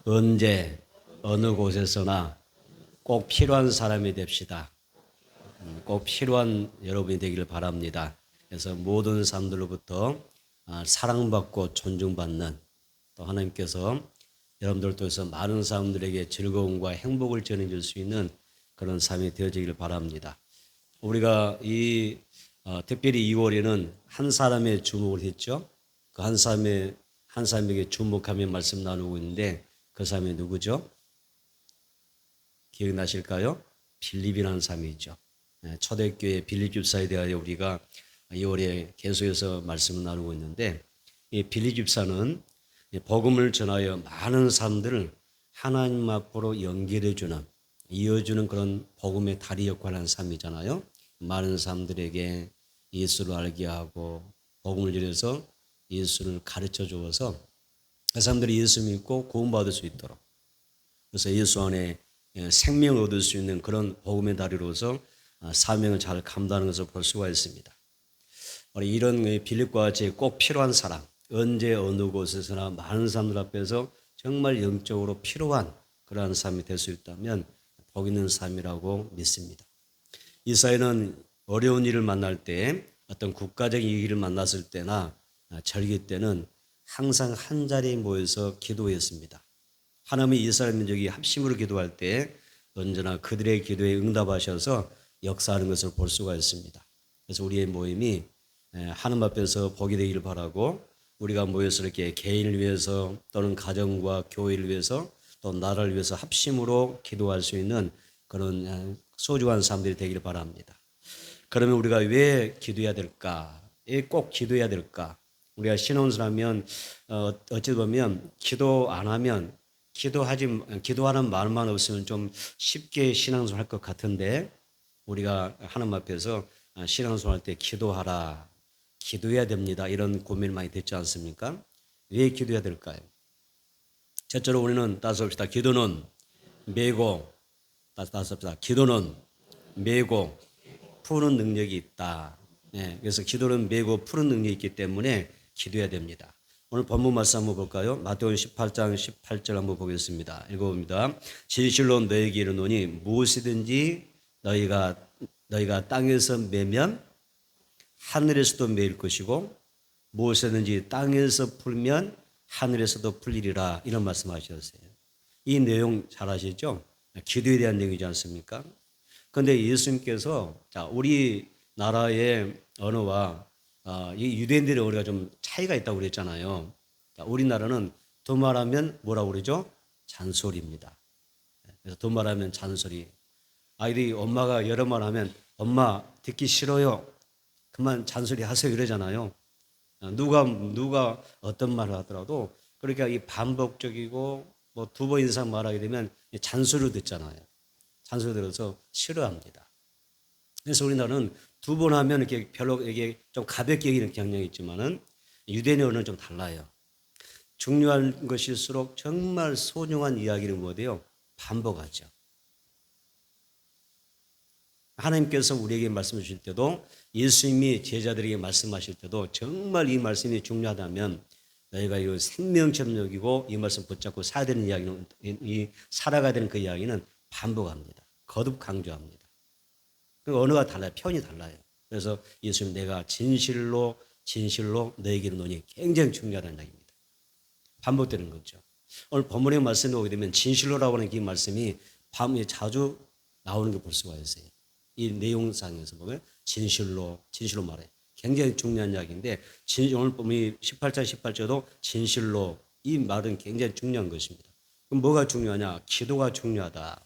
언제 어느 곳에서나 꼭 필요한 사람이 됩시다. 꼭 필요한 여러분이 되기를 바랍니다. 그래서 모든 사람들로부터 사랑받고 존중받는, 또 하나님께서 여러분들 통해서 많은 사람들에게 즐거움과 행복을 전해줄 수 있는 그런 삶이 되어지기를 바랍니다. 우리가 특별히 2월에는 한 사람의 주목을 했죠. 그 한 사람에게 주목하며 말씀 나누고 있는데 그 사람이 누구죠? 기억나실까요? 빌립이라는 사람이죠. 초대교회 빌립 집사에 대하여 우리가 2월에 계속해서 말씀을 나누고 있는데, 이 빌립 집사는 복음을 전하여 많은 사람들을 하나님 앞으로 연결해주는, 이어주는 그런 복음의 다리 역할을 하는 사람이잖아요. 많은 사람들에게 예수를 알게 하고 복음을 전해서 예수를 가르쳐 주어서 그 사람들이 예수 믿고 구원받을 수 있도록, 그래서 예수 안에 생명을 얻을 수 있는 그런 복음의 다리로서 사명을 잘 감당하는 것을 볼 수가 있습니다. 이런 빌립과 같이 꼭 필요한 사람, 언제 어느 곳에서나 많은 사람들 앞에서 정말 영적으로 필요한 그러한 삶이 될 수 있다면 복 있는 삶이라고 믿습니다. 이 사회는 어려운 일을 만날 때, 어떤 국가적인 위기를 만났을 때나 절기 때는 항상 한 자리에 모여서 기도했습니다. 하나님이 이스라엘 민족이 합심으로 기도할 때 언제나 그들의 기도에 응답하셔서 역사하는 것을 볼 수가 있습니다. 그래서 우리의 모임이 하나님 앞에서 복이 되기를 바라고, 우리가 모여서 이렇게 개인을 위해서 또는 가정과 교회를 위해서 또 나라를 위해서 합심으로 기도할 수 있는 그런 소중한 사람들이 되기를 바랍니다. 그러면 우리가 왜 기도해야 될까? 왜 꼭 기도해야 될까? 우리가 신앙생활하면 어찌 보면 기도 안 하면, 기도하는 말만 없으면 좀 쉽게 신앙생활 할 것 같은데, 우리가 하나님 앞에서 신앙생활 할 때 기도하라, 기도해야 됩니다, 이런 고민을 많이 듣지 않습니까? 왜 기도해야 될까요? 첫째로 우리는 따져봅시다. 기도는 메고, 따져봅시다. 기도는 메고 푸는 능력이 있다. 그래서 기도는 메고 푸는 능력이 있기 때문에 기도해야 됩니다. 오늘 본문 말씀 한번 볼까요? 마태복음 18장 18절 한번 보겠습니다. 읽어봅니다. 진실로 너희에게 이르노니 무엇이든지 너희가 땅에서 매면 하늘에서도 매일 것이고, 무엇이든지 땅에서 풀면 하늘에서도 풀리리라, 이런 말씀하셨어요. 이 내용 잘 아시죠? 기도에 대한 내용이지 않습니까? 그런데 예수님께서 우리 나라의 언어와 이 유대인들의 언어가 좀 차이가 있다고 그랬잖아요. 우리나라는 더 말하면 뭐라고 그러죠? 잔소리입니다. 그래서 더 말하면 잔소리. 아이들이 엄마가 여러 말 하면 엄마 듣기 싫어요, 그만 잔소리 하세요, 이러잖아요. 누가 어떤 말을 하더라도 그러니까 이 반복적이고 뭐 두 번 이상 말하게 되면 잔소리를 듣잖아요. 잔소리 들어서 싫어합니다. 그래서 우리나라는 두 번 하면 이렇게 별로 이게 좀 가볍게 여기는 경향이 있지만은 유대인의 언어는 좀 달라요. 중요한 것일수록 정말 소중한 이야기를 못해요, 반복하죠. 하나님께서 우리에게 말씀해 주실 때도, 예수님이 제자들에게 말씀하실 때도 정말 이 말씀이 중요하다면 너희가 이 생명처럼 여기고 이 말씀 붙잡고 살아야 되는 이야기는, 살아가야 되는 그 이야기는 반복합니다. 거듭 강조합니다. 그 언어가 달라요. 표현이 달라요. 그래서 예수님, 내가 진실로 너희에게 이르노니 굉장히 중요하다는 이야기입니다. 반복되는 거죠. 오늘 본문의 말씀에 오게 되면 진실로라고 하는 이 말씀이 밤에 자주 나오는 걸 볼 수가 있어요. 이 내용상에서 보면 진실로 말해. 굉장히 중요한 이야기인데, 오늘 보면 18장 18절도 진실로, 이 말은 굉장히 중요한 것입니다. 그럼 뭐가 중요하냐? 기도가 중요하다.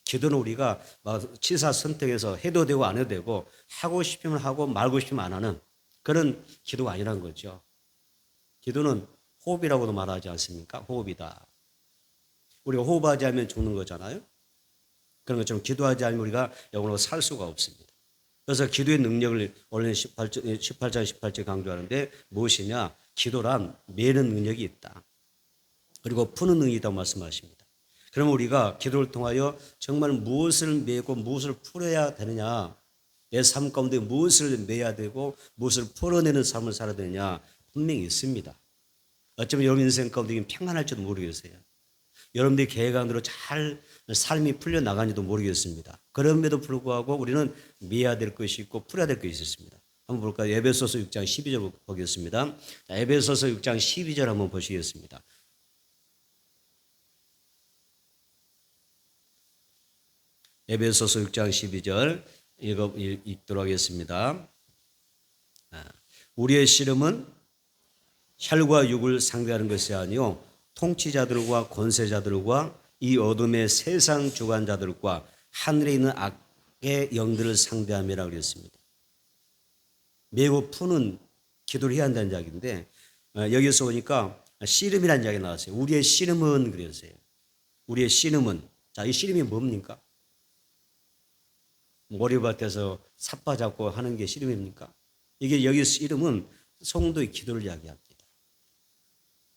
기도는 우리가 치사 선택해서 해도 되고 안 해도 되고, 하고 싶으면 하고 말고 싶으면 안 하는 그런 기도가 아니라는 거죠. 기도는 호흡이라고도 말하지 않습니까? 호흡이다. 우리가 호흡하지 않으면 죽는 거잖아요. 그런 것처럼 기도하지 않으면 우리가 영원히 살 수가 없습니다. 그래서 기도의 능력을 원래 18장 18절 강조하는데, 무엇이냐? 기도란 매는 능력이 있다. 그리고 푸는 능력이 있다고 말씀하십니다. 그러면 우리가 기도를 통하여 정말 무엇을 매고 무엇을 풀어야 되느냐, 내 삶 가운데 무엇을 매야 되고 무엇을 풀어내는 삶을 살아야 되느냐, 분명히 있습니다. 어쩌면 여러분 인생 가운데 평안할지도 모르겠어요. 여러분들이 계획안대로 잘 삶이 풀려나가는지도 모르겠습니다. 그럼에도 불구하고 우리는 미해야 될 것이 있고 풀어야 될 것이 있습니다. 한번 볼까요? 에베소서 6장 12절 보겠습니다. 자, 에베소서 6장 12절 한번 보시겠습니다. 에베소서 6장 12절 읽도록 하겠습니다. 우리의 씨름은 혈과 육을 상대하는 것이 아니요 통치자들과 권세자들과 이 어둠의 세상 주관자들과 하늘에 있는 악의 영들을 상대함이라고 그랬습니다. 매우 푸는 기도를 해야 한다는 이야기인데 여기서 보니까 씨름이라는 이야기가 나왔어요. 우리의 씨름은 그랬어요. 우리의 씨름은, 자, 이 씨름이 뭡니까? 머리밭에서 삿바 잡고 하는 게 씨름입니까? 이게 여기 씨름은 성도의 기도를 이야기합니다.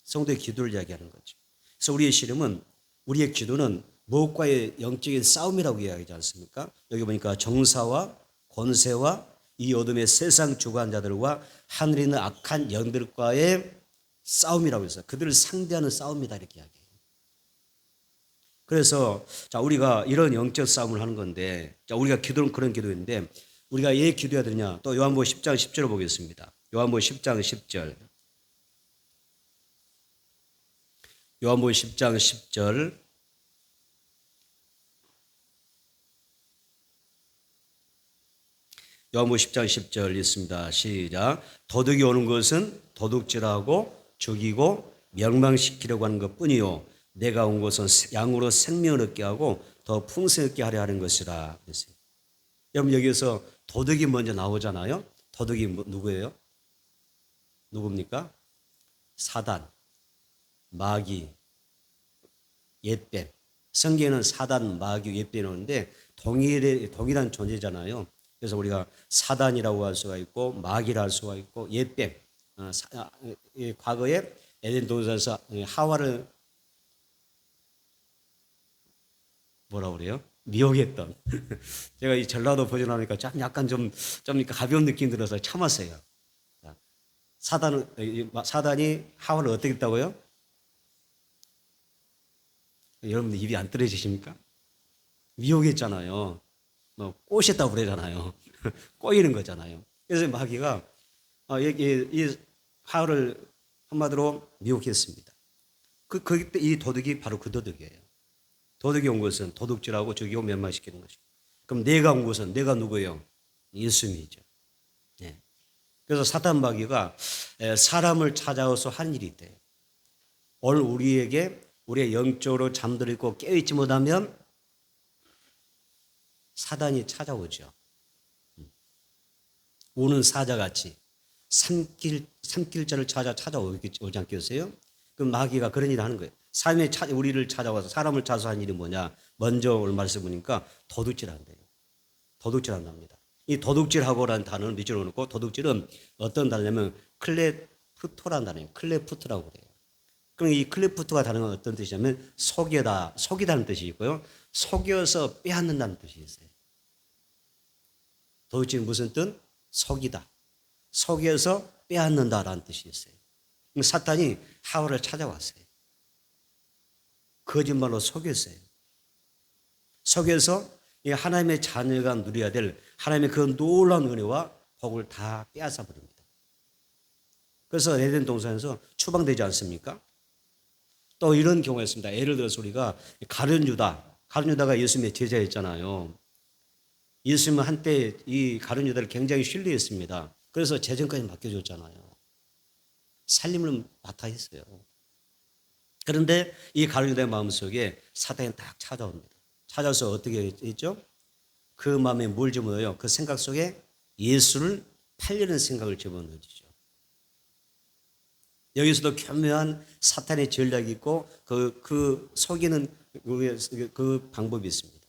성도의 기도를 이야기하는 거죠. 그래서 우리의 씨름은, 우리의 기도는 무엇과의 영적인 싸움이라고 이야기하지 않습니까? 여기 보니까 정사와 권세와 이 어둠의 세상 주관자들과 하늘에 있는 악한 영들과의 싸움이라고 해서 그들을 상대하는 싸움이다 이렇게 이야기해요. 그래서 자, 우리가 이런 영적 싸움을 하는 건데, 자, 우리가 기도는 그런 기도인데 우리가 왜 기도해야 되냐? 또 요한복음 10장 10절을 보겠습니다. 요한복음 10장 10절. 요한복음 10장 10절. 요한복음 10장 10절 있습니다. 시작. 도둑이 오는 것은 도둑질하고 죽이고 멸망시키려고 하는 것뿐이요 내가 온 것은 양으로 생명을 얻게 하고 더 풍성하게 하려 하는 것이라 그랬어요. 여러분 여기에서 도둑이 먼저 나오잖아요. 도둑이 누구예요? 누굽니까? 사단, 마귀, 옛뱀. 성경에는 사단, 마귀, 옛뱀이 오는데 동일한 존재잖아요. 그래서 우리가 사단이라고 할 수가 있고 마귀라 할 수가 있고 옛뱀. 과거에 에덴 동산에서 하와를 뭐라고 그래요? 미혹했던. 제가 이 전라도 버전하니까 약간 좀 가벼운 느낌 들어서 참았어요. 사단이 하와를 어떻게 했다고요? 여러분들 입이 안 떨어지십니까? 미혹했잖아요. 꼬셨다고 그러잖아요. 꼬이는 거잖아요. 그래서 마귀가 이 하와를 한마디로 미혹했습니다. 그때 이 도둑이 바로 그 도둑이에요. 도둑이 온 것은 도둑질하고 죽이고 멸망시키는 것이고. 그럼 내가 온 것은 내가 누구예요? 예수님이죠. 네. 그래서 사탄 마귀가 사람을 찾아와서 한 일이 있대요. 오늘 우리에게 우리의 영적으로 잠들어 있고 깨어있지 못하면 사단이 찾아오죠. 오는 사자같이 삼킬 자를 찾아오지 않겠어요? 그 마귀가 그런 일을 하는 거예요. 삶에 우리를 찾아와서 사람을 찾아서 한 일이 뭐냐? 먼저 오늘 말씀 보니까 도둑질한대요. 도둑질한답니다. 이 도둑질하고라는 단어를 밑줄로 놓고 도둑질은 어떤 단어냐면 클레프토라는 단어예요. 클레프토라고 그래요. 그럼 이 클레프토가 단어가 어떤 뜻이냐면 속이다는 뜻이 있고요. 속여서 빼앗는다는 뜻이 있어요. 도둑질은 무슨 뜻? 속이다. 속여서 빼앗는다라는 뜻이 있어요. 사탄이 하와를 찾아왔어요. 거짓말로 속였어요. 속여서 하나님의 자녀가 누려야 될 하나님의 그 놀라운 은혜와 복을 다 빼앗아 버립니다. 그래서 에덴 동산에서 추방되지 않습니까? 또 이런 경우가 있습니다. 예를 들어서 우리가 가룟 유다가 예수님의 제자였잖아요. 예수님은 한때 이 가룟 유다를 굉장히 신뢰했습니다. 그래서 재정까지 맡겨줬잖아요. 살림을 맡아 했어요. 그런데 이 가룟 유다의 마음속에 사탄이 딱 찾아옵니다. 찾아서 어떻게 했죠? 그 마음에 뭘 집어넣어요? 그 생각 속에 예수를 팔려는 생각을 집어넣으시죠. 여기서도 교묘한 사탄의 전략이 있고 그 속이는 그 방법이 있습니다.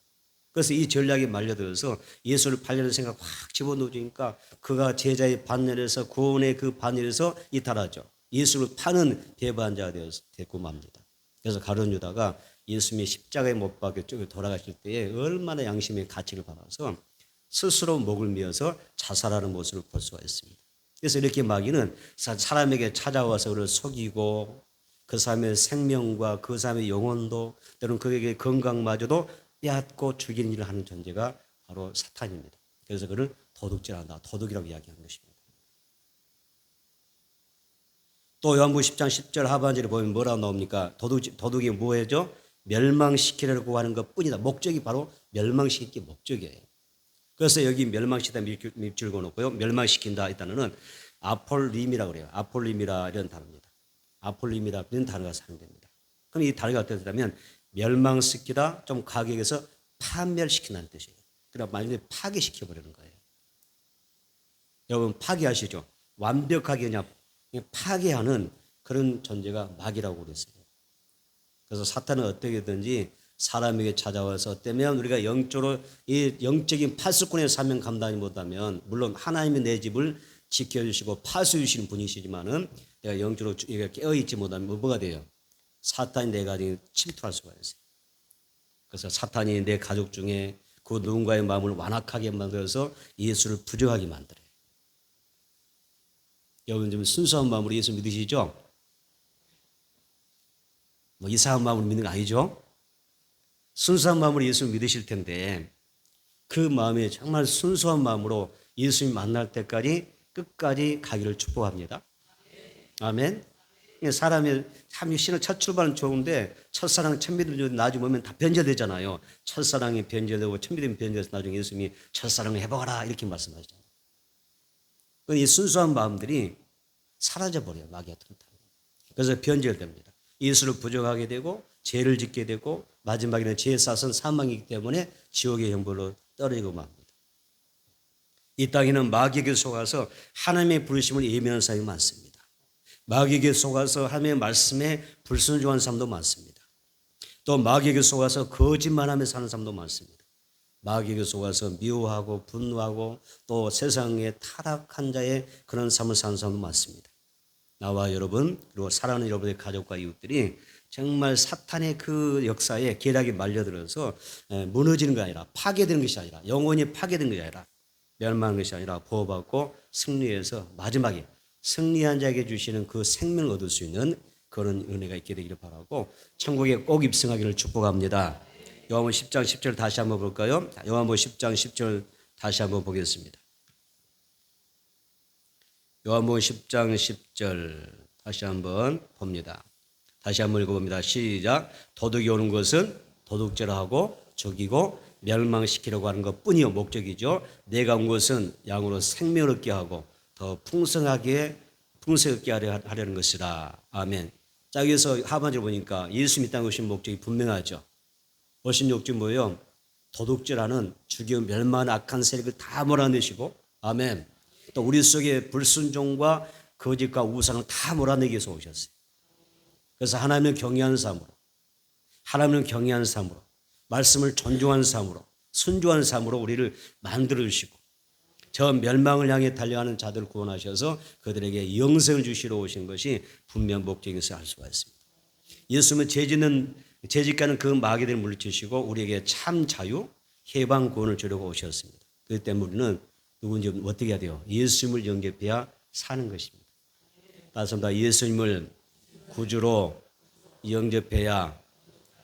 그래서 이 전략에 말려들어서 예수를 팔려는 생각 확 집어넣으니까 그가 제자의 반열에서 구원의 그 반열에서 이탈하죠. 예수를 파는 배반자가 됐고 맙니다. 그래서 가룟 유다가 예수님이 십자가에 못 박혀 돌아가실 때에 얼마나 양심의 가치를 받아서 스스로 목을 메어서 자살하는 모습을 볼 수가 있습니다. 그래서 이렇게 마귀는 사람에게 찾아와서 그를 속이고 그 사람의 생명과 그 사람의 영혼도 때로는 그에게 건강마저도 빼앗고 죽이는 일을 하는 존재가 바로 사탄입니다. 그래서 그를 도둑질한다. 도둑이라고 이야기하는 것입니다. 또 요한복음 10장 10절 하반절에 보면 뭐라고 나옵니까? 도둑이 뭐예요? 멸망시키려고 하는 것뿐이다. 목적이 바로 멸망시키기 목적이에요. 그래서 여기 멸망시키다 밑줄 그어놓고요. 멸망시킨다 이 단어는 아폴림이라고 그래요. 아폴림이라 이런 단어입니다. 아폴림이라 이런 단어가 사용됩니다. 그럼 이 단어가 어떻게 되냐면 멸망시키다 좀 가격에서 파멸시킨다는 뜻이에요. 그러니까 완전히 파괴시켜버리는 거예요. 여러분 파괴하시죠? 완벽하게 그냥 파괴하는 그런 존재가 마귀라고 그랬어요. 그래서 사탄은 어떻게든지 사람에게 찾아와서 때면 우리가 영적으로 이 영적인 파수꾼의 사명 감당이 못하면 물론 하나님이 내 집을 지켜주시고 파수해 주시는 분이시지만은 내가 영적으로 깨어있지 못하면 뭐가 돼요? 사탄이 내 가정에 침투할 수가 있어요. 그래서 사탄이 내 가족 중에 그 누군가의 마음을 완악하게 만들어서 예수를 부정하게 만들어요. 여러분 좀 순수한 마음으로 예수 믿으시죠? 뭐 이상한 마음으로 믿는 거 아니죠? 순수한 마음으로 예수 믿으실 텐데 그 마음에 정말 순수한 마음으로 예수님 만날 때까지 끝까지 가기를 축복합니다. 아멘. 사람이 참 신을 첫 출발은 좋은데 첫사랑 천비들 나중에 보면 다 변절되잖아요. 첫사랑이 변절되고 천비들이 변절돼서 나중에 예수님이 첫사랑을 해보거라 이렇게 말씀하시잖아요. 이 순수한 마음들이 사라져버려요. 마귀가 튼튼. 그래서 변절됩니다. 예수를 부정하게 되고 죄를 짓게 되고 마지막에는 죄의 싹은 사망이기 때문에 지옥의 형벌로 떨어지고 맙니다. 이 땅에는 마귀에게 속아서 하나님의 부르심을 예민한 사람이 많습니다. 마귀에게 속아서 하나님의 말씀에 불순종한 사람도 많습니다. 또 마귀에게 속아서 거짓말하며 사는 사람도 많습니다. 마귀에게 속아서 미워하고 분노하고 또 세상에 타락한 자의 그런 삶을 사는 사람도 많습니다. 나와 여러분 그리고 사랑하는 여러분의 가족과 이웃들이 정말 사탄의 그 역사에 계략이 말려들어서 무너지는 게 아니라 파괴되는 것이 아니라 영원히 파괴된 것이 아니라 멸망한 것이 아니라 보호받고 승리해서 마지막에 승리한 자에게 주시는 그 생명을 얻을 수 있는 그런 은혜가 있게 되기를 바라고 천국에 꼭 입성하기를 축복합니다. 요한복음 10장 10절 다시 한번 볼까요? 요한복음 10장 10절 다시 한번 보겠습니다. 요한복음 10장 10절 다시 한번 봅니다. 다시 한번 읽어봅니다. 시작. 도둑이 오는 것은 도둑질하고 죽이고 멸망시키려고 하는 것뿐이요 목적이죠. 내가 온 것은 양으로 생명을 얻게 하고 더 풍성하게 하려는 것이라. 아멘. 자 여기서 하반절 보니까 예수님이 땅에 오신 목적이 분명하죠. 오신 목적이 뭐예요? 도둑질하는 죽이고 멸망한 악한 세력을 다 몰아내시고 아멘. 또 우리 속에 불순종과 거짓과 우상을 다 몰아내기 위해서 오셨어요. 그래서 하나님을 경외하는 삶으로 하나님을 경외하는 삶으로 말씀을 존중하는 삶으로 순종하는 삶으로 우리를 만들어 주시고 저 멸망을 향해 달려가는 자들을 구원하셔서 그들에게 영생을 주시러 오신 것이 분명 목적에서 알 수가 있습니다. 예수님은 죄짓가는 그 마귀들을 물리치시고 우리에게 참 자유, 해방, 구원을 주려고 오셨습니다. 그렇기 때문에 우리는 누군지 어떻게 해야 돼요? 예수님을 영접해야 사는 것입니다. 따라서 예수님을 구주로 영접해야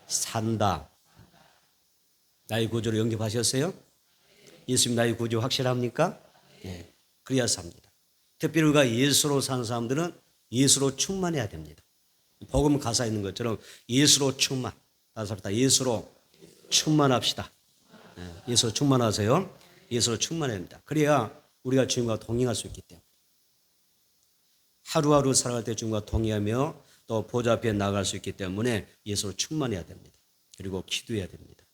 산다. 나의 구주로 영접하셨어요? 예수님 나의 구주 확실합니까? 네. 그래야 삽니다. 특별히 우리가 예수로 사는 사람들은 예수로 충만해야 됩니다. 복음 가사에 있는 것처럼 예수로 충만. 따라서 예수로 충만합시다. 네. 예수로 충만하세요. 예수로 충만해야 됩니다. 그래야 우리가 주님과 동행할 수 있기 때문에 하루하루 살아갈 때 주님과 동행하며 또 보좌 앞에 나갈 수 있기 때문에 예수로 충만해야 됩니다. 그리고 기도해야 됩니다.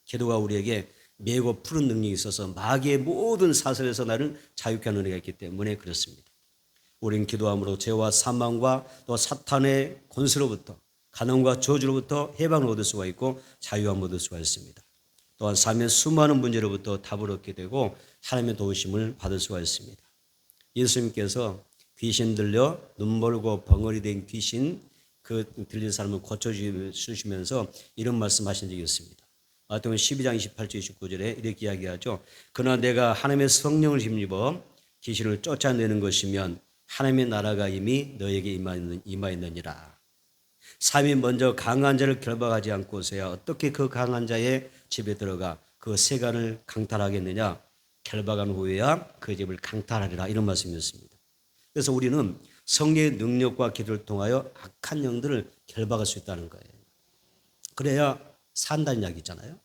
기도가 우리에게 매고 푸른 능력이 있어서 마귀의 모든 사슬에서 나를 자유케 하는 은혜가 있기 때문에 그렇습니다. 우리는 기도함으로 죄와 사망과 또 사탄의 권세로부터 간음과 저주로부터 해방을 얻을 수가 있고 자유함을 얻을 수가 있습니다. 또한 삶의 수많은 문제로부터 답을 얻게 되고 하나님의 도우심을 받을 수가 있습니다. 예수님께서 귀신 들려 눈멀고 벙어리 된 귀신 그 들린 사람을 고쳐주시면서 이런 말씀하신 적이 있습니다. 마태복음 12장 28절 29절에 이렇게 이야기하죠. 그러나 내가 하나님의 성령을 힘입어 귀신을 쫓아내는 것이면 하나님의 나라가 이미 너에게 임하였느니라. 삶이 먼저 강한 자를 결박하지 않고서야 어떻게 그 강한 자의 집에 들어가 그 세간을 강탈하겠느냐. 결박한 후에야 그 집을 강탈하리라. 이런 말씀이었습니다. 그래서 우리는 성령의 능력과 기도를 통하여 악한 영들을 결박할 수 있다는 거예요. 그래야 산다는 이야기잖아요.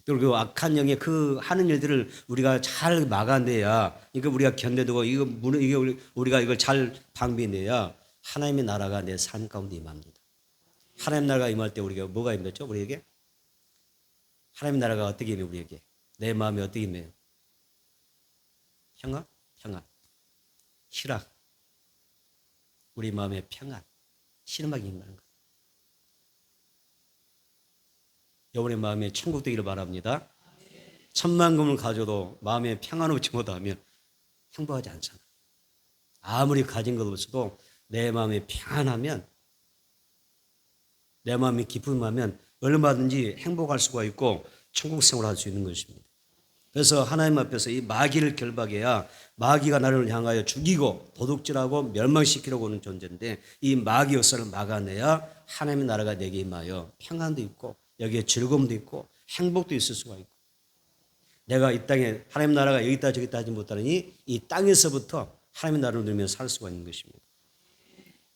그리고 악한 영의 그 하는 일들을 우리가 잘 막아내야, 이거 우리가 견뎌두고 이게 우리가 이걸 잘 방비내야 하나님의 나라가 내 삶 가운데 임합니다. 하나님 나라가 임할 때 우리가 뭐가 임했죠? 우리에게 하나님 나라가 어떻게 임해요? 우리에게 내 마음이 어떻게 임해요? 평안, 희락, 우리 마음의 평안, 신음하게 임하는 거예요. 여러분의 마음에 천국 되기를 바랍니다. 천만금을 가져도 마음에 평안을 얻지 못하면 행복하지 않잖아. 아무리 가진 것 없어도 내 마음이 평안하면, 내 마음이 기쁨하면 얼마든지 행복할 수가 있고 천국 생활을 할 수 있는 것입니다. 그래서 하나님 앞에서 이 마귀를 결박해야, 마귀가 나를 향하여 죽이고 도둑질하고 멸망시키려고 오는 존재인데 이 마귀 역사를 막아내야 하나님의 나라가 내게 임하여 평안도 있고 여기에 즐거움도 있고 행복도 있을 수가 있고, 내가 이 땅에 하나님 나라가 여기 있다 저기 있다 하지 못하느니 이 땅에서부터 하나님의 나라를 누리며 살 수가 있는 것입니다.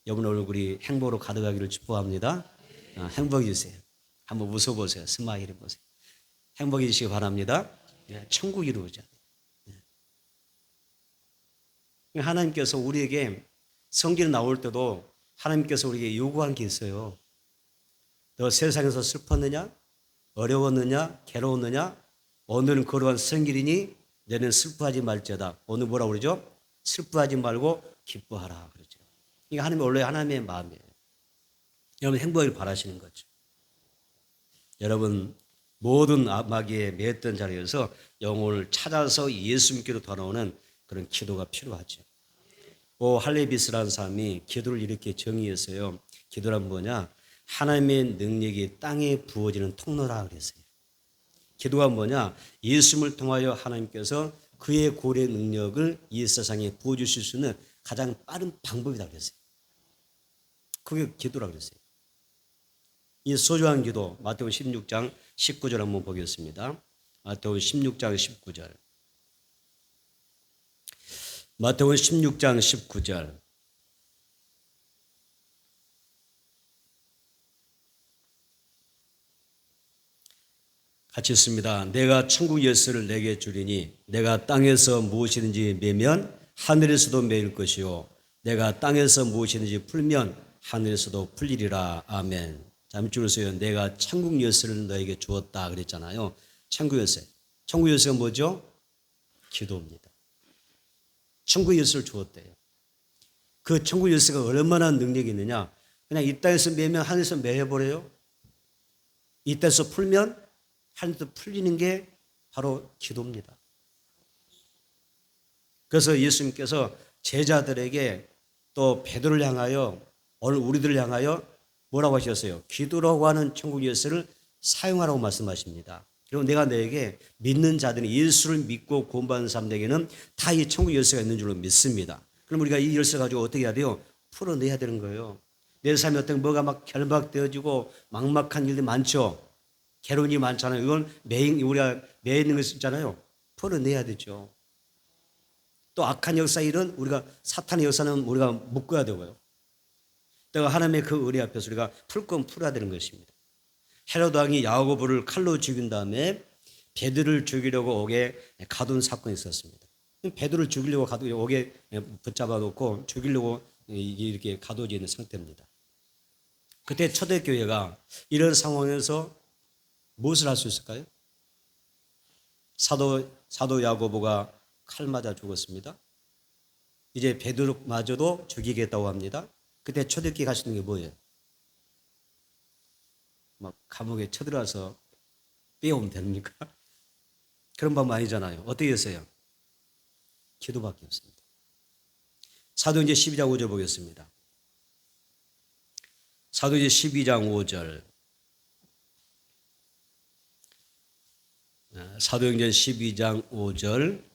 여러분 얼굴이 행복으로 가득하기를 축복합니다. 행복해지세요. 한번 웃어보세요. 스마일 해보세요. 행복해지시기 바랍니다. 천국이 이루어져야 돼요. 하나님께서 우리에게 성경에 나올 때도 하나님께서 우리에게 요구한 게 있어요. 너 세상에서 슬펐느냐? 어려웠느냐? 괴로웠느냐? 오늘은 거룩한 성길이니 너는 슬퍼하지 말지어다. 오늘 뭐라고 그러죠? 슬퍼하지 말고 기뻐하라 그러죠. 이게 원래 하나님의 마음이에요. 여러분 행복을 바라시는 거죠. 여러분 모든 마귀에 매였던 자리에서 영혼을 찾아서 예수님께로 돌아오는 그런 기도가 필요하죠. 할레비스라는 사람이 기도를 이렇게 정의했어요. 기도란 뭐냐? 하나님의 능력이 땅에 부어지는 통로라 그랬어요. 기도가 뭐냐? 예수님을 통하여 하나님께서 그의 고려의 능력을 이 세상에 부어주실 수 있는 가장 빠른 방법이다 그랬어요. 그게 기도라 그랬어요. 이 소중한 기도, 마태복음 16장 19절 한번 보겠습니다. 마태복음 16장 19절. 마태복음 16장 19절. 같이 있습니다. 내가 천국 열쇠를 내게 주리니 내가 땅에서 무엇이든지 매면 하늘에서도 매일 것이요 내가 땅에서 무엇이든지 풀면 하늘에서도 풀리리라. 아멘. 자, 밑줄을 써요. 내가 천국 열쇠를 너에게 주었다 그랬잖아요. 천국 열쇠. 천국 열쇠가 뭐죠? 기도입니다. 천국 열쇠를 주었대요. 그 천국 열쇠가 얼마나 능력이 있느냐? 그냥 이 땅에서 매면 하늘에서 매해버려요. 이 땅에서 풀면 하늘에서 풀리는 게 바로 기도입니다. 그래서 예수님께서 제자들에게 또 베드로를 향하여, 오늘 우리들을 향하여 뭐라고 하셨어요? 기도라고 하는 천국 열쇠를 사용하라고 말씀하십니다. 그리고 내가 너에게 믿는 자들이 예수를 믿고 구원받는 사람들에게는 다 이 천국 열쇠가 있는 줄로 믿습니다. 그럼 우리가 이 열쇠 가지고 어떻게 해야 돼요? 풀어내야 되는 거예요. 내 삶에 어떤 뭐가 막 결박되어지고 막막한 일들이 많죠. 괴로움이 많잖아요. 이건 우리가 매 있는 거 있잖아요. 풀어내야 되죠. 또 악한 역사 일은 우리가 사탄의 역사는 우리가 묶어야 되고요. 내가 하나님의 그 은혜 앞에서 우리가 풀 건 풀어야 되는 것입니다. 헤로드 왕이 야고보를 칼로 죽인 다음에 베드로를 죽이려고 옥에 가둔 사건이 있었습니다. 베드로를 죽이려고 옥에 붙잡아 놓고 죽이려고 이렇게 가둬져 있는 상태입니다. 그때 초대교회가 이런 상황에서 무엇을 할 수 있을까요? 사도 야고보가 칼 맞아 죽었습니다. 이제 베드로마저도 죽이겠다고 합니다. 그때 초대교회 가시는 게 뭐예요? 막 감옥에 쳐들어와서 빼오면 됩니까? 그런 방법 아니잖아요. 어떻게 했어요? 기도밖에 없습니다. 사도행전 12장 5절 보겠습니다. 사도행전 12장 5절. 사도행전 12장 5절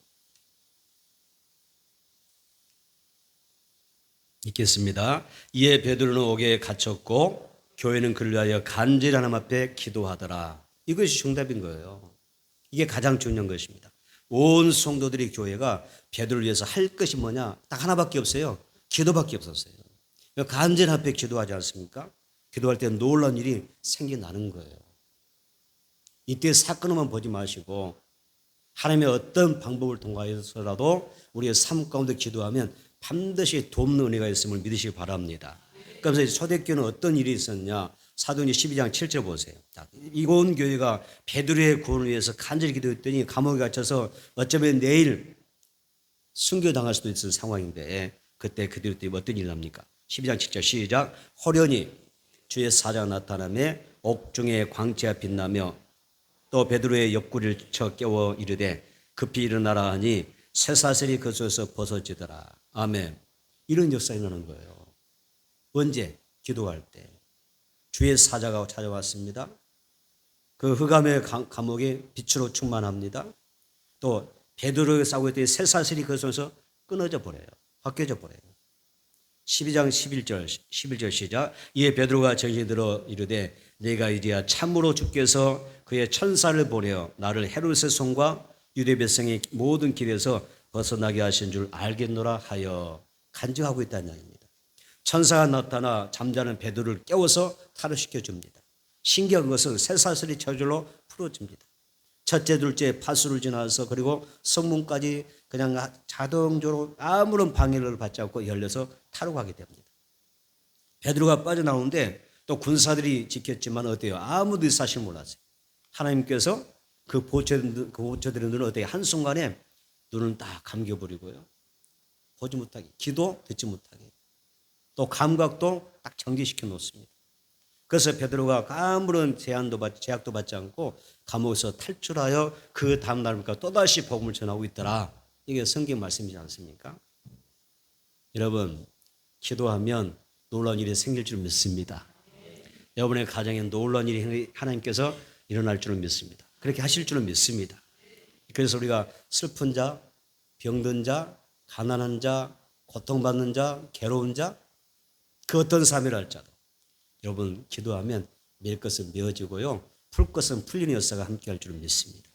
읽겠습니다. 이에 베드로는 옥에 갇혔고 교회는 그를 위하여 간절히 하나님 앞에 기도하더라. 이것이 정답인 거예요. 이게 가장 중요한 것입니다. 온 성도들이 교회가 베드로를 위해서 할 것이 뭐냐? 딱 하나밖에 없어요. 기도밖에 없었어요. 간절히 앞에 기도하지 않습니까? 기도할 때 놀라운 일이 생겨나는 거예요. 이때 사건만 보지 마시고 하나님의 어떤 방법을 통하여서라도 우리의 삶 가운데 기도하면 반드시 돕는 은혜가 있음을 믿으시기 바랍니다. 그래서 초대교회는 어떤 일이 있었냐? 사도행전 12장 7절 보세요. 이곳 교회가 베드로의 구원을 위해서 간절히 기도했더니 감옥에 갇혀서 어쩌면 내일 순교당할 수도 있을 상황인데 그때 그들 때문에 어떤 일이 납니까? 12장 7절 시작. 호련히 주의 사자가 나타나며 옥중에 광채가 빛나며 또 베드로의 옆구리를 쳐 깨워 이르되 급히 일어나라 하니 쇠사슬이 그 속에서 벗어지더라. 아멘. 이런 역사가 일어나는 거예요. 언제? 기도할 때. 주의 사자가 찾아왔습니다. 그 흑암의 감옥이 빛으로 충만합니다. 또 베드로가 싸우고 있던 쇠사슬이 그 속에서 끊어져 버려요. 벗겨져 버려요. 12장 11절 시작. 이에 베드로가 정신이 들어 이르되 내가 이리야 참으로 주께서 그의 천사를 보내어 나를 헤롯의 손과 유대 백성의 모든 길에서 벗어나게 하신 줄 알겠노라 하여 간증하고 있다는 이야기입니다. 천사가 나타나 잠자는 베드로를 깨워서 탈옥시켜 줍니다. 신기한 것은 쇠사슬이 저절로 풀어집니다. 첫째, 둘째 파수를 지나서 그리고 성문까지 그냥 자동적으로 아무런 방해를 받지 않고 열려서 탈옥하게 됩니다. 베드로가 빠져나오는데 또 군사들이 지켰지만 어때요? 아무도 이 사실 몰랐어요. 하나님께서 그 보초들의 눈을 어떻게 한순간에 눈을 딱 감겨버리고요. 보지 못하게, 기도 듣지 못하게, 또 감각도 딱 정지시켜 놓습니다. 그래서 베드로가 아무런 제약도 받지 않고 감옥에서 탈출하여 그 다음 날부터 또다시 복음을 전하고 있더라. 이게 성경 말씀이지 않습니까? 여러분, 기도하면 놀라운 일이 생길 줄 믿습니다. 여러분의 가정에 놀라운 일이 하나님께서 일어날 줄을 믿습니다. 그렇게 하실 줄을 믿습니다. 그래서 우리가 슬픈 자, 병든 자, 가난한 자, 고통받는 자, 괴로운 자, 그 어떤 삶이라 할지라도 여러분 기도하면 맬 것은 메어지고요, 풀 것은 풀리는 역사가 함께할 줄을 믿습니다.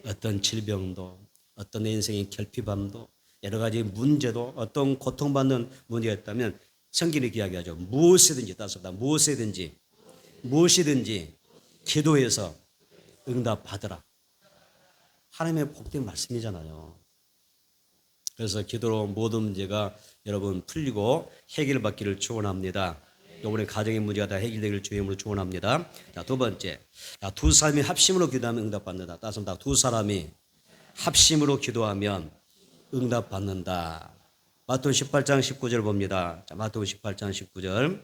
어떤 질병도, 어떤 내 인생의 결핍함도, 여러 가지 문제도, 어떤 고통받는 문제가 있다면 성경이 이야기하죠. 무엇이든지 따섭니다. 무엇이든지 기도해서 응답받으라. 하나님의 복된 말씀이잖아요. 그래서 기도로 모든 문제가 여러분 풀리고 해결받기를 축원합니다. 이번에 가정의 문제가 다 해결되기를 주의 이름으로 축원합니다. 자, 두 번째, 두 사람이 합심으로 기도하면 응답받는다. 따뜻합니다. 두 사람이 합심으로 기도하면 응답받는다. 마태복음 18장 19절 봅니다. 자, 마태복음 18장 19절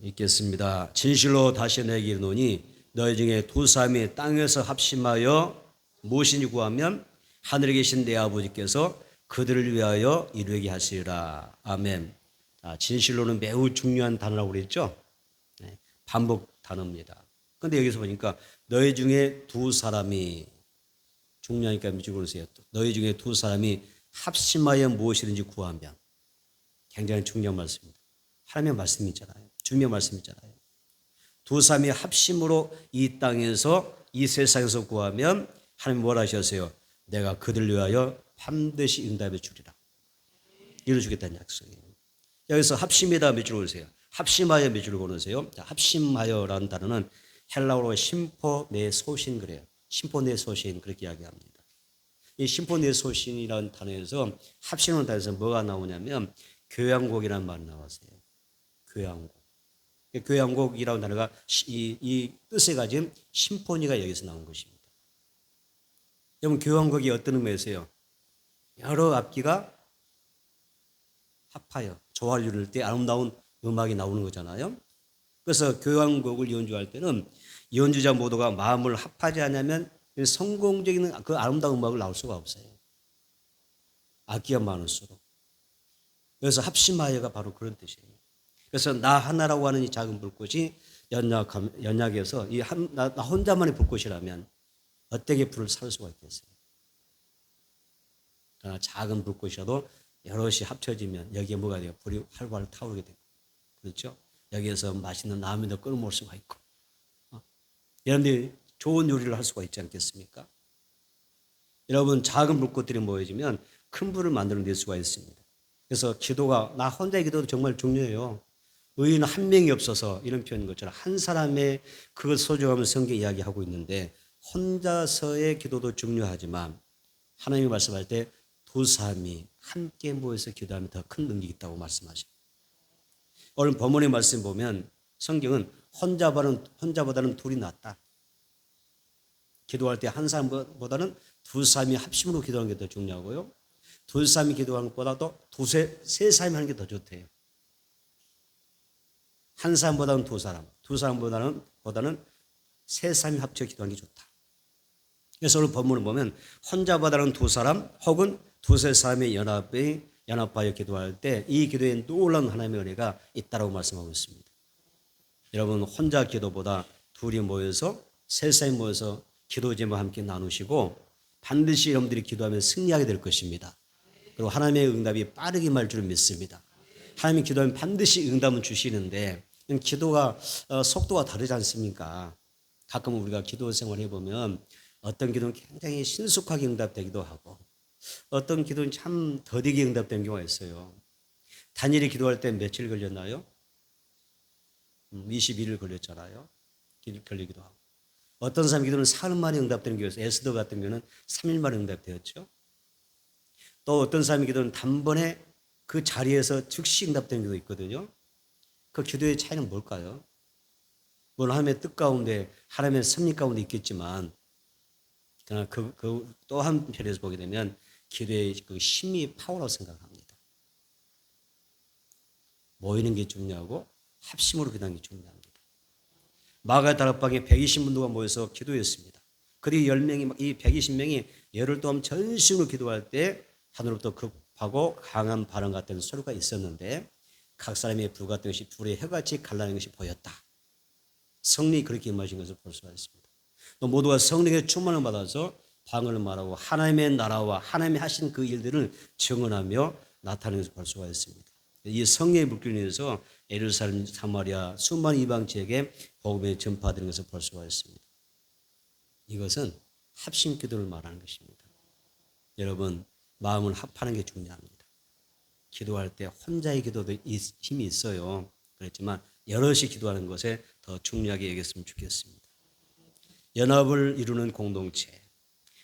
읽겠습니다. 진실로 다시 내게 이르노니 너희 중에 두 사람이 땅에서 합심하여 무엇이니 구하면 하늘에 계신 내 아버지께서 그들을 위하여 이루게 하시리라. 아멘. 진실로는 매우 중요한 단어라고 그랬죠. 반복 단어입니다. 그런데 여기서 보니까 너희 중에 두 사람이, 중요하니까 미치고 그러세요. 너희 중에 두 사람이 합심하여 무엇이든지 구하면, 굉장히 중요한 말씀입니다. 하나님의 말씀이잖아요. 중요한 말씀이잖아요. 두 사람이 합심으로 이 땅에서, 이 세상에서 구하면 하나님 뭐라 하셨어요? 내가 그들 위하여 반드시 응답해 주리라. 이루어주겠다는 약속이에요. 여기서 합심이다 몇 줄 보세요. 합심하여 몇 줄 보세요. 합심하여라는 단어는 헬라어로 심포네소신 그래요. 심포네소신 그렇게 이야기합니다. 이 심포네소신이라는 단어에서 합심이라는 단어에서 뭐가 나오냐면 교향곡이라는 말이 나왔어요. 교향곡. 교향곡이라는 단어가 이 뜻에 가진 심포니가 여기서 나온 것입니다. 여러분 교향곡이 어떤 의미에서요? 여러 악기가 합하여 조화를 이룰 때 아름다운 음악이 나오는 거잖아요. 그래서 교향곡을 연주할 때는 연주자 모두가 마음을 합하지 않으면 성공적인 그 아름다운 음악을 나올 수가 없어요. 악기가 많을수록. 그래서 합심하여가 바로 그런 뜻이에요. 그래서 나 하나라고 하는 이 작은 불꽃이 연약해서 나 혼자만의 불꽃이라면 어떻게 불을 살 수가 있겠어요? 그러나 작은 불꽃이라도 여럿이 합쳐지면 여기에 뭐가 돼요? 불이 활활 타오르게 되고, 그렇죠? 여기에서 맛있는 라면도 끓여 먹을 수가 있고, 여러분들이 좋은 요리를 할 수가 있지 않겠습니까? 여러분, 작은 불꽃들이 모여지면 큰 불을 만들어낼 수가 있습니다. 그래서 기도가, 나 혼자의 기도도 정말 중요해요. 의인 한 명이 없어서 이런 표현인 것처럼 한 사람의 그것 소중함을 성경이 이야기하고 있는데, 혼자서의 기도도 중요하지만 하나님이 말씀할 때 두 사람이 함께 모여서 기도하면 더 큰 능력이 있다고 말씀하십니다. 오늘 본문의 말씀 보면 성경은 혼자보다는 둘이 낫다. 기도할 때 한 사람보다는 두 사람이 합심으로 기도하는 게 더 중요하고요. 두 사람이 기도하는 것보다도 세 사람이 하는 게 더 좋대요. 한 사람보다는 두 사람보다는 세 사람이 합쳐 기도하는 게 좋다. 그래서 오늘 본문을 보면 혼자보다는 두 사람 혹은 두세 사람의 연합하여 기도할 때 이 기도에 놀라운 하나님의 은혜가 있다고 말씀하고 있습니다. 여러분, 혼자 기도보다 둘이 모여서 세 사람이 모여서 기도 제목 함께 나누시고 반드시 여러분들이 기도하면 승리하게 될 것입니다. 그리고 하나님의 응답이 빠르게 말 줄을 믿습니다. 하나님이 기도하면 반드시 응답은 주시는데 기도가 속도가 다르지 않습니까? 가끔 우리가 기도 생활 해보면 어떤 기도는 굉장히 신속하게 응답되기도 하고 어떤 기도는 참 더디게 응답된 경우가 있어요. 다니엘이 기도할 때 며칠 걸렸나요? 21일 걸렸잖아요. 걸리기도 하고. 어떤 사람 기도는 사흘 만에 응답되는 경우가 있어요. 에스더 같은 경우는 3일 만에 응답되었죠. 또 어떤 사람의 기도는 단번에 그 자리에서 즉시 응답되는 경우도 있거든요. 그 기도의 차이는 뭘까요? 물론 하나님의 뜻 가운데 하나님의 섭리 가운데 있겠지만 그러나 또 한편에서 보게 되면 기도의 그 힘이 파워라고 생각합니다. 모이는 게 중요하고 합심으로 기도하는 게 중요합니다. 마가 다락방에 120문도가 모여서 기도했습니다. 그리고 10명이 이 120명이 열흘 동안 전심으로 기도할 때 하늘로부터 급하고 강한 바람 같은 소리가 있었는데 각 사람의 불 같은 것이 불의 혀같이 갈라는 것이 보였다. 성령이 그렇게 임하신 것을 볼 수가 있습니다. 또 모두가 성령의 충만을 받아서 방언을 말하고 하나님의 나라와 하나님이 하신 그 일들을 증언하며 나타내는 것을 볼 수가 있습니다. 이 성령의 물결에 의해서 예루살렘, 사마리아 수많은 이방 지역에 복음이 전파되는 것을 볼 수가 있습니다. 이것은 합심 기도를 말하는 것입니다. 여러분, 마음을 합하는 게 중요합니다. 기도할 때 혼자의 기도도 힘이 있어요. 그렇지만 여럿이 기도하는 것에 더 중요하게 여겼으면 좋겠습니다. 연합을 이루는 공동체,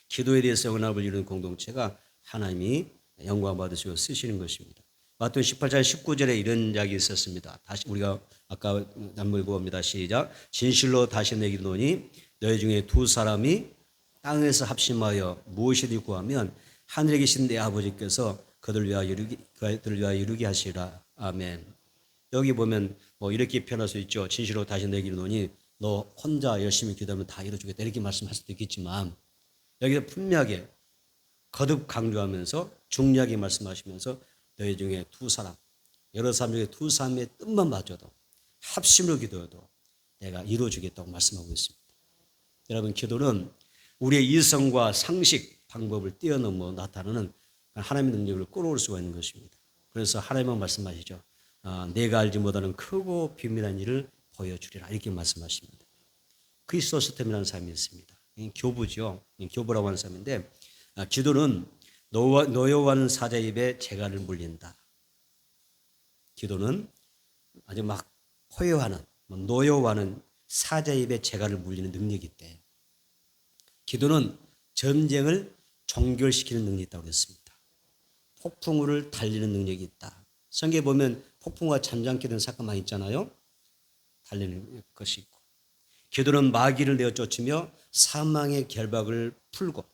기도에 대해서 연합을 이루는 공동체가 하나님이 영광 받으시고 쓰시는 것입니다. 마태복음 18장 19절에 이런 이야기 있었습니다. 다시 우리가 아까 한번 읽어봅니다. 시작. 진실로 다시 내게 이르노니 너희 중에 두 사람이 땅에서 합심하여 무엇이든지 구하면 하늘에 계신 내 아버지께서 그들 위하여 이루게 하시라. 아멘. 여기 보면 뭐 이렇게 표현할 수 있죠. 진실로 다시 내게 이르노니 너 혼자 열심히 기도하면 다 이루어주겠다 이렇게 말씀할 수도 있겠지만 여기서 분명하게 거듭 강조하면서 중요하게 말씀하시면서 너희 중에 두 사람, 여러 사람 중에 두 사람의 뜻만 맞춰도 합심으로 기도해도 내가 이루어주겠다고 말씀하고 있습니다. 여러분, 기도는 우리의 이성과 상식, 방법을 뛰어넘어 나타나는 하나님의 능력을 끌어올 수가 있는 것입니다. 그래서 하나님은 말씀하시죠. 내가 알지 못하는 크고 비밀한 일을 보여주리라 이렇게 말씀하십니다. 크리스토스템이라는 사람이 있습니다. 교부죠. 교부라고 하는 사람인데 기도는 노여워하는 사자 입에 재갈을 물린다. 기도는 아주 막 포효하는 노여워하는 사자 입에 재갈을 물리는 능력이 있대. 기도는 전쟁을 종결시키는 능력이 있다고 했습니다. 폭풍우를 달리는 능력이 있다. 성경에 보면 폭풍우가 잠잠게 되는 사건 많이 있잖아요. 달리는 것이 있고. 기도는 마귀를 내어 쫓으며 사망의 결박을 풀고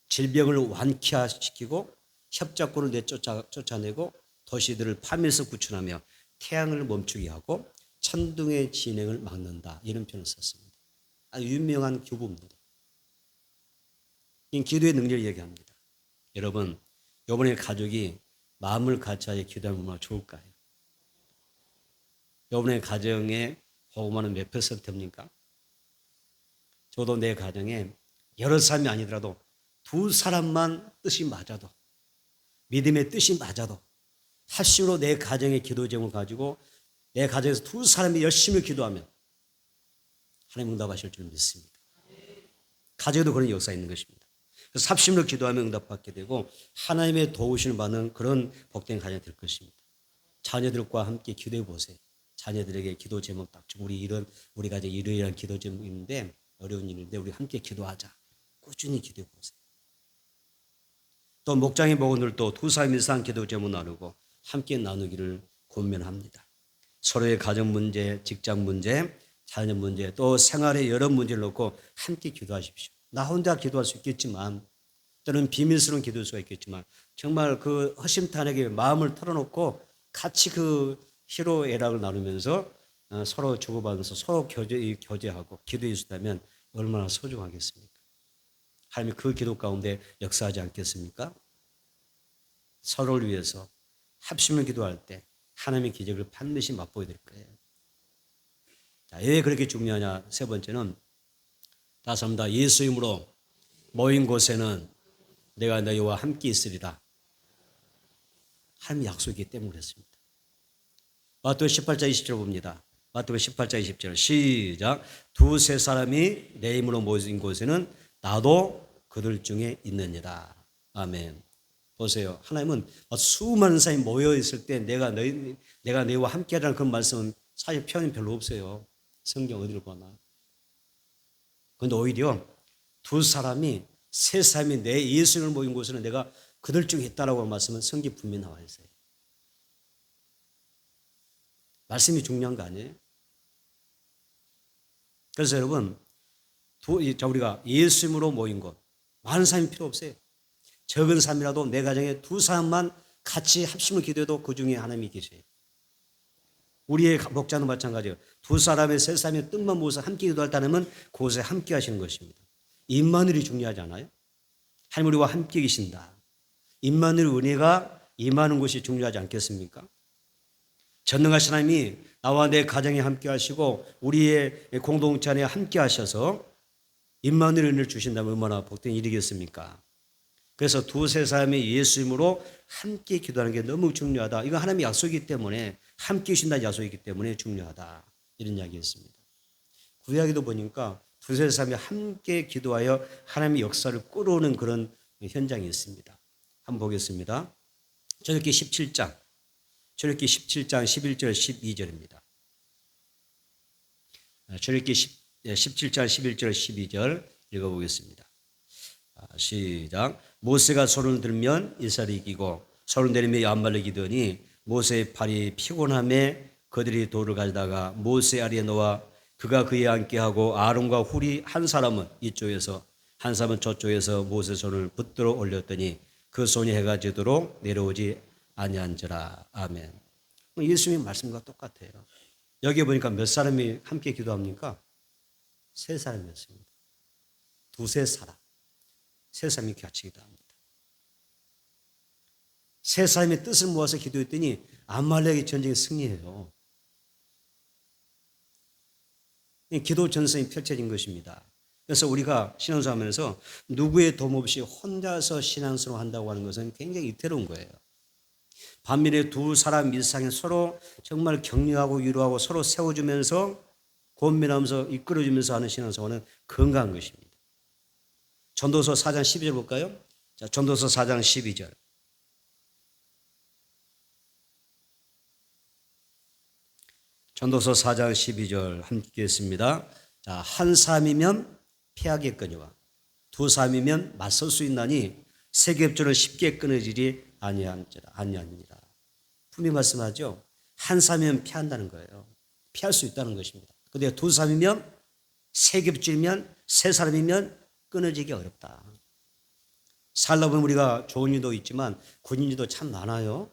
질병을 완쾌시키고 협작꾼을 쫓아내고 도시들을 파멸에서 구출하며 태양을 멈추게 하고 천둥의 진행을 막는다. 이런 표현을 썼습니다. 아주 유명한 교부입니다. 이 기도의 능력을 얘기합니다. 여러분, 이번에 가족이 마음을 같이하여 기도하면 얼마나 좋을까요? 이번에 가정에 복음하는 몇 %입니까? 저도 내 가정에 여러 사람이 아니더라도 두 사람만 뜻이 맞아도 믿음의 뜻이 맞아도 합심으로 내 가정의 기도 제목을 가지고 내 가정에서 두 사람이 열심히 기도하면 하나님 응답하실 줄 믿습니다. 가정에도 그런 역사가 있는 것입니다. 삽심으로 기도하면 응답받게 되고 하나님의 도우심을 받는 그런 복된 가정이 될 것입니다. 자녀들과 함께 기도해 보세요. 자녀들에게 기도 제목 딱 주고 우리 가정 이러이러한 기도 제목인데 어려운 일인데 우리 함께 기도하자. 꾸준히 기도해 보세요. 또 목장의 목원들도 두 사람 이상 기도 제목 나누고 함께 나누기를 권면합니다. 서로의 가정 문제, 직장 문제, 자녀 문제, 또 생활의 여러 문제를 놓고 함께 기도하십시오. 나 혼자 기도할 수 있겠지만 또는 비밀스러운 기도할 수가 있겠지만 정말 그 허심탄회하게 마음을 털어놓고 같이 그 희로애락을 나누면서 서로 주고받으면서 서로 교제하고 기도해 주다면 얼마나 소중하겠습니까? 하나님이 그 기도 가운데 역사하지 않겠습니까? 서로를 위해서 합심을 기도할 때 하나님의 기적을 반드시 맛보게 될 거예요. 자, 왜 그렇게 중요하냐? 세 번째는 다시 한번 예수 이름으로 모인 곳에는 내가 너희와 함께 있으리라. 하나님의 약속이기 때문에 그렇습니다. 마태복음 18장 20절 봅니다. 마태복음 18장 20절 시작. 두세 사람이 내 이름으로 모인 곳에는 나도 그들 중에 있느니라. 아멘. 보세요. 하나님은 수많은 사람이 모여 있을 때 내가 너희와 함께하라는 그 말씀은 사실 표현이 별로 없어요. 성경 어디를 보나. 그런데 오히려 세 사람이 내 예수를 모인 곳에는 내가 그들 중에 있다라고 하는 말씀은 성경 분명히 나와 있어요. 말씀이 중요한 거 아니에요? 그래서 여러분, 우리가 예수님으로 모인 곳, 많은 사람이 필요 없어요. 적은 사람이라도 내 가정에 두 사람만 같이 합심을 기도해도 그 중에 하나님이 계세요. 우리의 목자도 마찬가지예요. 두 사람의 세 사람의 뜻만 모아서 함께 기도할다면 그곳에 함께 하시는 것입니다. 임마누엘이 중요하지 않아요? 하나님 우리와 함께 계신다. 임마누엘 은혜가 임하는 곳이 중요하지 않겠습니까? 전능하신 하나님이 나와 내 가정에 함께 하시고 우리의 공동체 안에 함께 하셔서 임마누엘 은혜를 주신다면 얼마나 복된 일이겠습니까? 그래서 두세 사람이 예수 이름으로 함께 기도하는 게 너무 중요하다. 이건 하나님의 약속이기 때문에 함께 계신다는 약속이기 때문에 중요하다. 이런 이야기였습니다. 구약에도 보니까 두세 사람이 함께 기도하여 하나님의 역사를 끌어오는 그런 현장이 있습니다. 한번 보겠습니다. 출애굽기 17장 11절 12절입니다. 출애굽기 17장 11절 12절 읽어보겠습니다. 시작. 모세가 손을 들면 이스라엘이 이기고 손을 내리며 암말렉이 이기더니 모세의 팔이 피곤함에 그들이 돌을 가져다가 모세 아래에 놓아 그가 그에 앉게 하고 아론과 훌이 한 사람은 이쪽에서 한 사람은 저쪽에서 모세 손을 붙들어 올렸더니 그 손이 해가 지도록 내려오지 아니한지라. 아멘. 예수님의 말씀과 똑같아요. 여기 보니까 몇 사람이 함께 기도합니까? 세 사람이었습니다. 두세 사람. 세 사람이 같이 기도합니다. 세 사람의 뜻을 모아서 기도했더니 아말렉의 전쟁에 승리해요. 기도 전선이 펼쳐진 것입니다. 그래서 우리가 신앙생활하면서 누구의 도움 없이 혼자서 신앙생활을 한다고 하는 것은 굉장히 이태로운 거예요. 반면에 두 사람 이상이 서로 정말 격려하고 위로하고 서로 세워주면서 권면하면서 이끌어주면서 하는 신앙생활은 건강한 것입니다. 전도서 4장 12절 볼까요? 자, 전도서 4장 12절. 전도서 4장 12절 함께 읽겠습니다. 자, 한 사람이면 피하겠거니와 두 사람이면 맞설 수 있나니 세 겹줄은 쉽게 끊어지지 아니하니라. 분명히 말씀하죠. 한 사람이면 피한다는 거예요. 피할 수 있다는 것입니다. 그런데 두 사람이면 세 겹줄이면 세 사람이면 끊어지기 어렵다. 살다 보면 우리가 좋은 일도 있지만 군인 일도 참 많아요.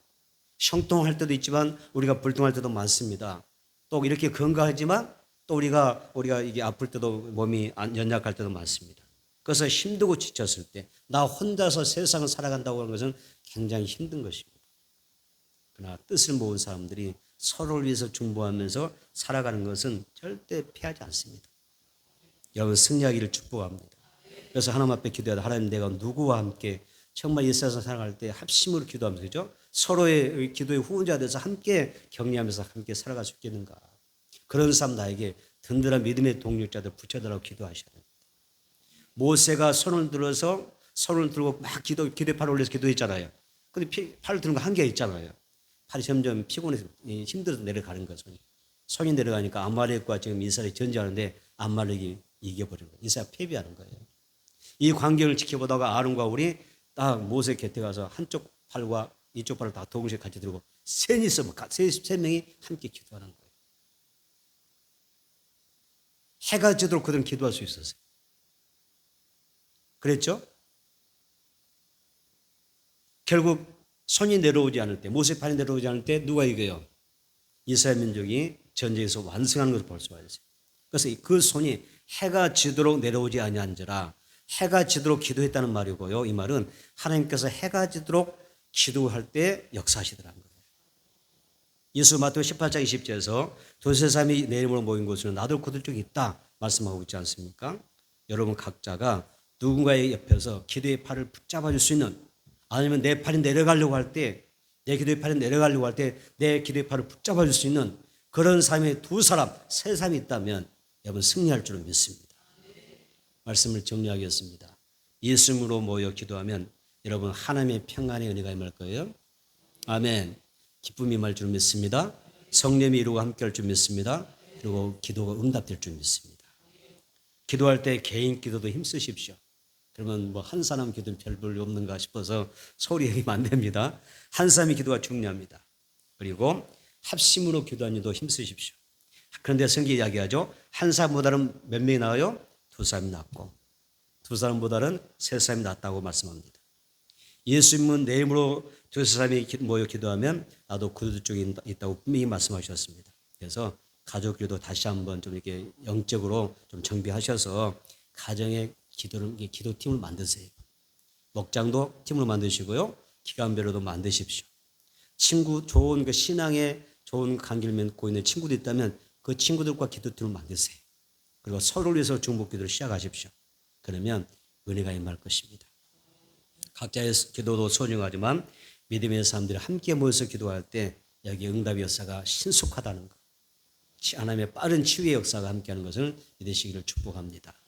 형통할 때도 있지만 우리가 불통할 때도 많습니다. 또 이렇게 건강하지만 또 우리가 이게 아플 때도 몸이 연약할 때도 많습니다. 그래서 힘들고 지쳤을 때 나 혼자서 세상을 살아간다고 하는 것은 굉장히 힘든 것입니다. 그러나 뜻을 모은 사람들이 서로를 위해서 중보하면서 살아가는 것은 절대 피하지 않습니다. 여러분 승리하기를 축복합니다. 그래서 하나님 앞에 기도하다 하나님 내가 누구와 함께 정말 이 세상 살아갈 때 합심으로 기도하면서 그죠? 서로의 기도의 후원자 돼서 함께 격려하면서 함께 살아갈 수 있겠는가? 그런 사람 나에게 든든한 믿음의 동력자들 붙여달라고 기도하셔야 됩니다. 모세가 손을 들고 막 기도의 팔을 올려서 기도했잖아요. 근데 팔을 드는 거 한계가 있잖아요. 팔이 점점 피곤해서 힘들어서 내려가는 거죠. 손이 내려가니까 아말렉과 지금 이스라엘이 전쟁하는데 아말렉이 이겨버린 거예요. 이스라엘 패배하는 거예요. 이 광경을 지켜보다가 아론과 울이 딱 모세 곁에 가서 한쪽 팔과 이쪽 팔을 다 동시에 같이 들고 세 명이 함께 기도하는 거예요. 해가 지도록 그들은 기도할 수 있었어요. 그랬죠? 결국 손이 내려오지 않을 때, 모세 팔이 내려오지 않을 때 누가 이겨요? 이스라엘 민족이 전쟁에서 완승하는 것을 볼 수가 있어요. 그래서 그 손이 해가 지도록 내려오지 아니한지라 해가 지도록 기도했다는 말이고요. 이 말은 하나님께서 해가 지도록 기도할 때 역사하시더라는 거예요. 예수 마태복음 18장 20절에서 두세 사람이 내 이름으로 모인 곳에는 나도 그들 중에 있다 말씀하고 있지 않습니까? 여러분 각자가 누군가의 옆에서 기도의 팔을 붙잡아 줄 수 있는, 아니면 내 팔이 내려가려고 할 때, 내 기도의 팔이 내려가려고 할 때 내 기도의 팔을 붙잡아 줄 수 있는 그런 삶에 두 사람, 세 사람이 있다면 여러분 승리할 줄은 믿습니다. 말씀을 정리하겠습니다. 예수님으로 모여 기도하면 여러분 하나님의 평안의 은혜가 임할 거예요. 아멘. 기쁨이 임할 줄 믿습니다. 성령의 이루고 함께할 줄 믿습니다. 그리고 기도가 응답될 줄 믿습니다. 기도할 때 개인 기도도 힘쓰십시오. 그러면 뭐 한 사람 기도는 별 볼일 없는가 싶어서 소리 얘기하면 안 됩니다. 한 사람의 기도가 중요합니다. 그리고 합심으로 기도하는 일도 힘쓰십시오. 그런데 성경이 이야기하죠. 한 사람보다는 몇 명이 나아요? 두 사람이 낫고 두 사람보다는 세 사람이 낫다고 말씀합니다. 예수님은 내 이름으로 두세 사람이 모여 기도하면 나도 그들 쪽에 있다고 분명히 말씀하셨습니다. 그래서 가족 기도 다시 한번 좀 이렇게 영적으로 좀 정비하셔서 가정의 기도팀을 만드세요. 목장도 팀으로 만드시고요. 기간별로도 만드십시오. 좋은 신앙에 좋은 관계를 맺고 있는 친구도 있다면 그 친구들과 기도팀을 만드세요. 그리고 서로를 위해서 중보기도를 시작하십시오. 그러면 은혜가 임할 것입니다. 각자의 기도도 소중하지만 믿음의 사람들이 함께 모여서 기도할 때 여기 응답의 역사가 신속하다는 것, 하나님의 빠른 치유의 역사가 함께하는 것을 믿으시기를 축복합니다.